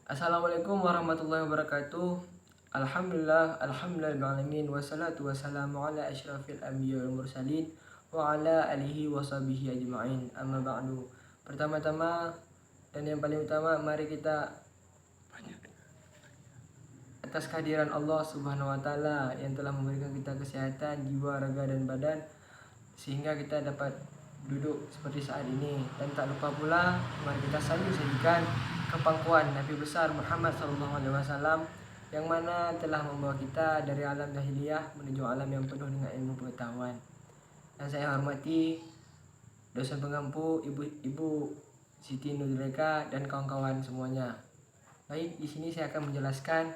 Assalamualaikum warahmatullahi wabarakatuh. Alhamdulillahirabbil wassalatu wassalamu ala asyrafil anbiya wal mursalin wa ala alihi washabihi ajma'in. Amma ba'du. Pertama-tama dan yang paling utama, mari kita atas kehadiran Allah Subhanahu wa taala yang telah memberikan kita kesehatan jiwa, raga dan badan sehingga kita dapat duduk seperti saat ini. Dan tak lupa pula, mari kita sajikan kepangkuan Nabi besar Muhammad SAW yang mana telah membawa kita dari alam jahiliyah menuju alam yang penuh dengan ilmu pengetahuan. Dan saya hormati dosen pengampu Ibu Siti Nuruleka dan kawan-kawan semuanya. Baik, di sini saya akan menjelaskan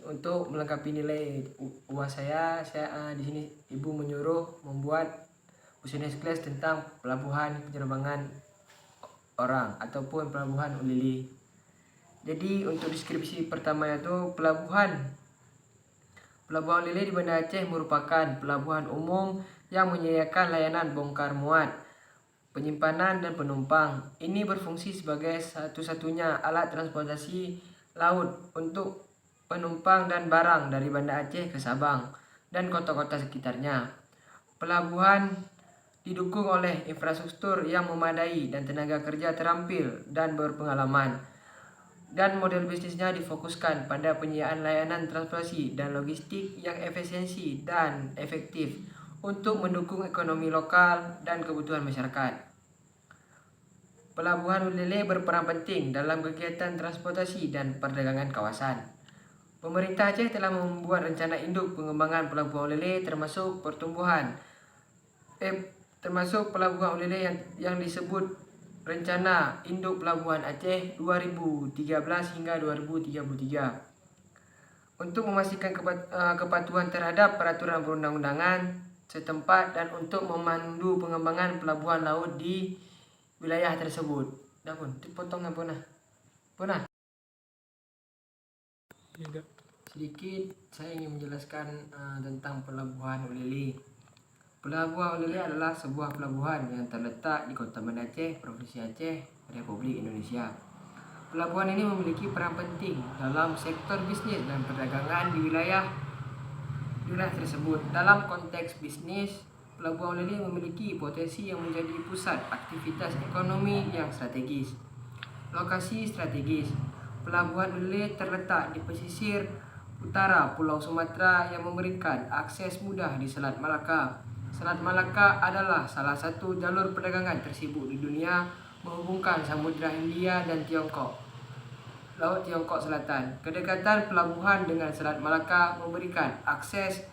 untuk melengkapi nilai UAS saya di sini Ibu menyuruh membuat business class tentang pelabuhan penerbangan orang ataupun pelabuhan Ulili. Jadi untuk deskripsi pertama itu Pelabuhan Ulili di Banda Aceh merupakan pelabuhan umum yang menyediakan layanan bongkar muat, penyimpanan dan penumpang. Ini berfungsi sebagai satu-satunya alat transportasi laut untuk penumpang dan barang dari Banda Aceh ke Sabang dan kota-kota sekitarnya. Pelabuhan didukung oleh infrastruktur yang memadai dan tenaga kerja terampil dan berpengalaman. Dan model bisnisnya difokuskan pada penyediaan layanan transportasi dan logistik yang efisiensi dan efektif untuk mendukung ekonomi lokal dan kebutuhan masyarakat. Pelabuhan Ulele berperan penting dalam kegiatan transportasi dan perdagangan kawasan. Pemerintah Aceh telah membuat rencana induk pengembangan Pelabuhan Ulele termasuk Pelabuhan Ulele yang disebut Rencana Induk Pelabuhan Aceh 2013 hingga 2033 untuk memastikan kepatuhan terhadap peraturan perundang-undangan setempat dan untuk memandu pengembangan pelabuhan laut di wilayah tersebut. Dapun, dipotong apa nah? Sedikit saya ingin menjelaskan tentang Pelabuhan Ulili. Pelabuhan Ulili adalah sebuah pelabuhan yang terletak di Kota Banda Aceh, Provinsi Aceh, Republik Indonesia. Pelabuhan ini memiliki peran penting dalam sektor bisnis dan perdagangan di wilayah tersebut. Dalam konteks bisnis, Pelabuhan Ulili memiliki potensi yang menjadi pusat aktivitas ekonomi yang strategis. Lokasi strategis. Pelabuhan Ulili terletak di pesisir utara Pulau Sumatera yang memberikan akses mudah di Selat Malaka. Selat Malaka adalah salah satu jalur perdagangan tersibuk di dunia, menghubungkan Samudra Hindia dan Laut Tiongkok Selatan. Kedekatan pelabuhan dengan Selat Malaka memberikan akses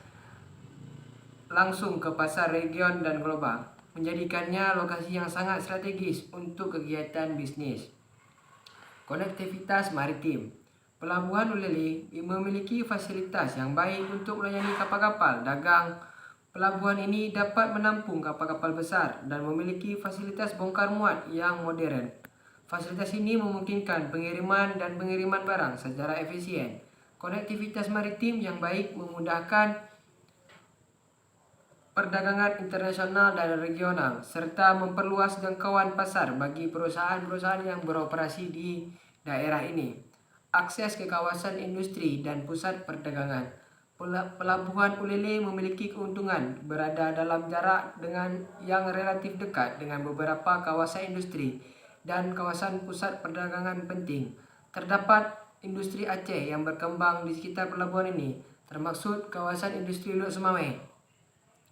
langsung ke pasar region dan global, menjadikannya lokasi yang sangat strategis untuk kegiatan bisnis. Konektivitas maritim. Pelabuhan Ulili memiliki fasilitas yang baik untuk melayani kapal-kapal dagang. Pelabuhan ini dapat menampung kapal-kapal besar dan memiliki fasilitas bongkar muat yang modern. Fasilitas ini memungkinkan pengiriman barang secara efisien. Konektivitas maritim yang baik memudahkan perdagangan internasional dan regional, serta memperluas jangkauan pasar bagi perusahaan-perusahaan yang beroperasi di daerah ini. Akses ke kawasan industri dan pusat perdagangan. Pelabuhan Ulele memiliki keuntungan berada dalam jarak yang relatif dekat dengan beberapa kawasan industri dan kawasan pusat perdagangan penting. Terdapat industri Aceh yang berkembang di sekitar pelabuhan ini, termasuk kawasan industri Lok Semawe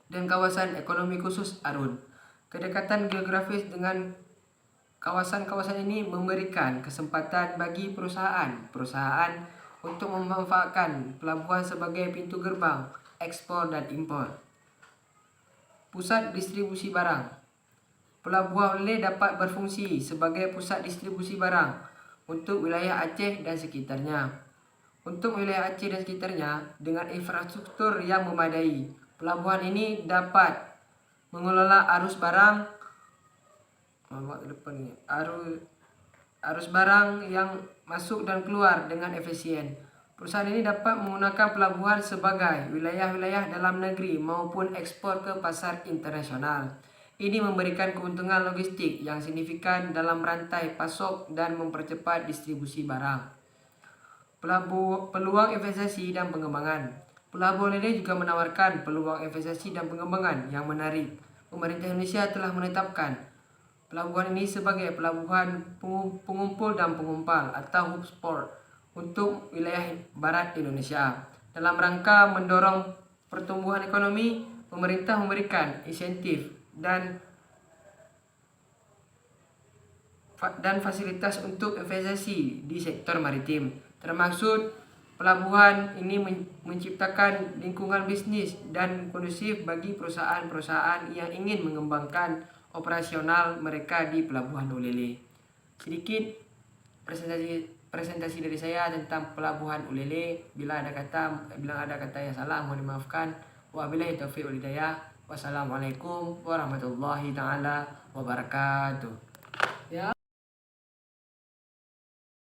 dan kawasan ekonomi khusus Arun. Kedekatan geografis dengan kawasan-kawasan ini memberikan kesempatan bagi perusahaan untuk memanfaatkan pelabuhan sebagai pintu gerbang ekspor dan impor. Pusat distribusi barang. Pelabuhan Ulele dapat berfungsi sebagai pusat distribusi barang untuk wilayah Aceh dan sekitarnya. Untuk wilayah Aceh dan sekitarnya dengan infrastruktur yang memadai, pelabuhan ini dapat mengelola arus barang yang masuk dan keluar dengan efisien. Perusahaan ini dapat menggunakan pelabuhan sebagai wilayah-wilayah dalam negeri maupun ekspor ke pasar internasional. Ini memberikan keuntungan logistik yang signifikan dalam rantai pasok dan mempercepat distribusi barang. Peluang investasi dan pengembangan. Pelabuhan Ulele juga menawarkan peluang investasi dan pengembangan yang menarik. Pemerintah Indonesia telah menetapkan pelabuhan ini sebagai pelabuhan pengumpul dan pengumpal atau hub port untuk wilayah barat Indonesia. Dalam rangka mendorong pertumbuhan ekonomi, pemerintah memberikan insentif dan fasilitas untuk investasi di sektor maritim. Termaksud pelabuhan ini menciptakan lingkungan bisnis dan kondusif bagi perusahaan-perusahaan yang ingin mengembangkan operasional mereka di Pelabuhan Ulele. Sedikit presentasi dari saya tentang Pelabuhan Ulele. Bila ada kata yang salah mohon dimaafkan. Wabillahi taufiq wal hidayah. Wassalamualaikum warahmatullahi taala wabarakatuh.